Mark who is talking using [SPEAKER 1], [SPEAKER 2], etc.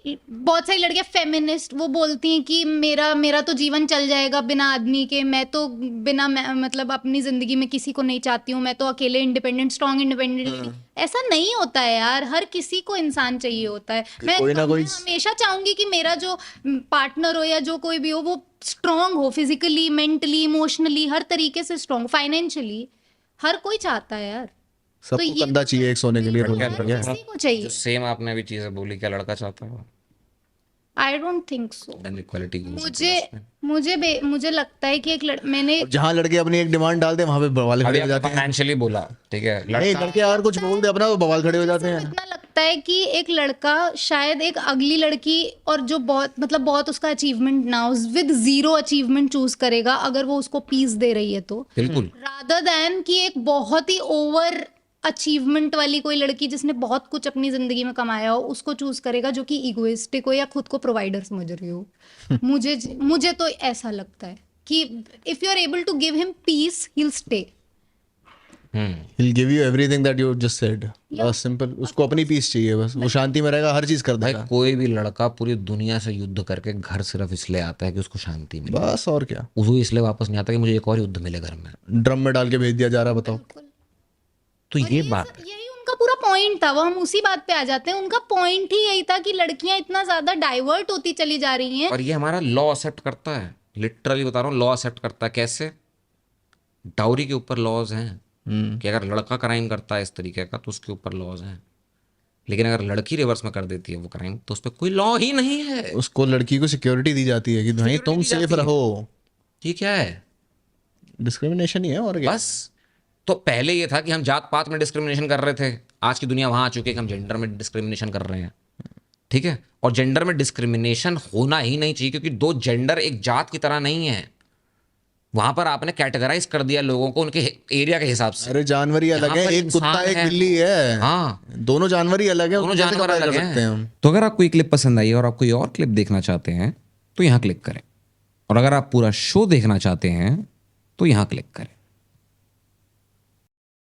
[SPEAKER 1] बहुत सारी लड़कियां फेमिनिस्ट वो बोलती हैं कि मेरा मेरा तो जीवन चल जाएगा बिना आदमी के, मैं तो बिना मतलब अपनी जिंदगी में किसी को नहीं चाहती हूँ, मैं तो अकेले इंडिपेंडेंट स्ट्रॉन्ग इंडिपेंडेंट। ऐसा नहीं होता है यार, हर किसी को इंसान चाहिए होता है।
[SPEAKER 2] कोई ना कोई
[SPEAKER 1] मैं हमेशा चाहूंगी कि मेरा जो पार्टनर हो या जो कोई भी हो वो स्ट्रांग हो, फिजिकली, मेंटली, इमोशनली, हर तरीके से स्ट्रांग, फाइनेंशियली। हर कोई चाहता है यार। तो
[SPEAKER 2] सबको
[SPEAKER 1] ये
[SPEAKER 2] कंधा चाहिए एक सोने के लिए।
[SPEAKER 1] बिल्कुल,
[SPEAKER 2] रोज
[SPEAKER 1] हर
[SPEAKER 2] बढ़िया।
[SPEAKER 1] किसी को चाहिए।
[SPEAKER 3] जो सेम आपने अभी चीजें बोली, क्या लड़का चाहता है?
[SPEAKER 1] I don't think so.
[SPEAKER 3] Then equality
[SPEAKER 1] मुझे लगता है कि मैंने
[SPEAKER 2] जहाँ लड़के अपनी एक डिमांड डालते हैं वहां पे बवाल खड़े हो जाते हैं।
[SPEAKER 3] फाइनेंशियली बोला, ठीक है,
[SPEAKER 2] नहीं, लड़के अगर कुछ बोल दे अपना तो बवाल खड़े हो जाते हैं।
[SPEAKER 1] इतना लगता है कि एक लड़का शायद एक अगली लड़की और जो बहुत उसका अचीवमेंट ना हो, विद जीरो अचीवमेंट चूज करेगा अगर वो उसको पीस दे रही है तो,
[SPEAKER 3] बिल्कुल।
[SPEAKER 1] रादर देन कि एक बहुत ही ओवर अचीवमेंट वाली कोई लड़की जिसने बहुत कुछ अपनी जिंदगी में कमाया हो उसको चूज करेगा, जो कि इगोइस्टिक हो या खुद को प्रोवाइडर समझ रही हो। मुझे तो ऐसा लगता है कि if you are able to give him peace he will stay.
[SPEAKER 2] He'll give you everything that you just said. बस सिंपल, उसको अपनी पीस चाहिए, बस वो शांति में रहेगा, हर चीज कर
[SPEAKER 3] भाई
[SPEAKER 2] देगा।
[SPEAKER 3] कोई भी लड़का पूरी दुनिया से युद्ध करके घर सिर्फ इसलिए आता है कि उसको शांति मिले।
[SPEAKER 2] बस और क्या,
[SPEAKER 3] वो इसलिए वापस नहीं आता कि मुझे एक और युद्ध मिले घर में।
[SPEAKER 2] ड्रम में डाल के भेज दिया जा रहा, बताओ।
[SPEAKER 3] तो ये बात
[SPEAKER 1] यही उनका पूरा पॉइंट था। वो हम उसी बात पे आ जाते हैं, उनका पॉइंट ही यही था कि लड़कियां इतना ज्यादा डाइवर्ट होती चली जा रही हैं।
[SPEAKER 3] और ये हमारा लॉ एक्सेप्ट करता है, लिटरली बता रहा हूँ, लॉ एक्सेप्ट करता है। कैसे? डाउरी के ऊपर लॉज हैं कि अगर लड़का क्राइम करता है इस तरीके का तो उसके ऊपर लॉज हैं, लेकिन अगर लड़की रिवर्स में कर देती है वो क्राइम तो उस पर कोई लॉ ही नहीं है।
[SPEAKER 2] उसको लड़की को सिक्योरिटी दी जाती है कि भाई तुम सेफ रहो।
[SPEAKER 3] ये क्या है?
[SPEAKER 2] डिस्क्रिमिनेशन ही है और क्या।
[SPEAKER 3] बस। तो पहले ये था कि हम जात पात में डिस्क्रिमिनेशन कर रहे थे, आज की दुनिया वहां आ चुकी है कि हम जेंडर में डिस्क्रिमिनेशन कर रहे हैं, ठीक है। और जेंडर में डिस्क्रिमिनेशन होना ही नहीं चाहिए, क्योंकि दो जेंडर एक जात की तरह नहीं है। वहां पर आपने कैटेगराइज कर दिया लोगों को उनके एरिया के हिसाब से।
[SPEAKER 2] अरे जानवर ही अलग है, एक कुत्ता एक बिल्ली है।
[SPEAKER 3] हाँ,
[SPEAKER 2] दोनों जानवर ही अलग है,
[SPEAKER 3] दोनों
[SPEAKER 2] उनको कैसे
[SPEAKER 3] जानवर
[SPEAKER 2] compare
[SPEAKER 3] अलग
[SPEAKER 2] कर
[SPEAKER 3] हैं।
[SPEAKER 2] सकते हैं हम।
[SPEAKER 4] तो अगर आपको ये क्लिप पसंद आई और आप कोई और क्लिप देखना चाहते हैं तो यहाँ क्लिक करें, और अगर आप पूरा शो देखना चाहते हैं तो यहाँ क्लिक करें।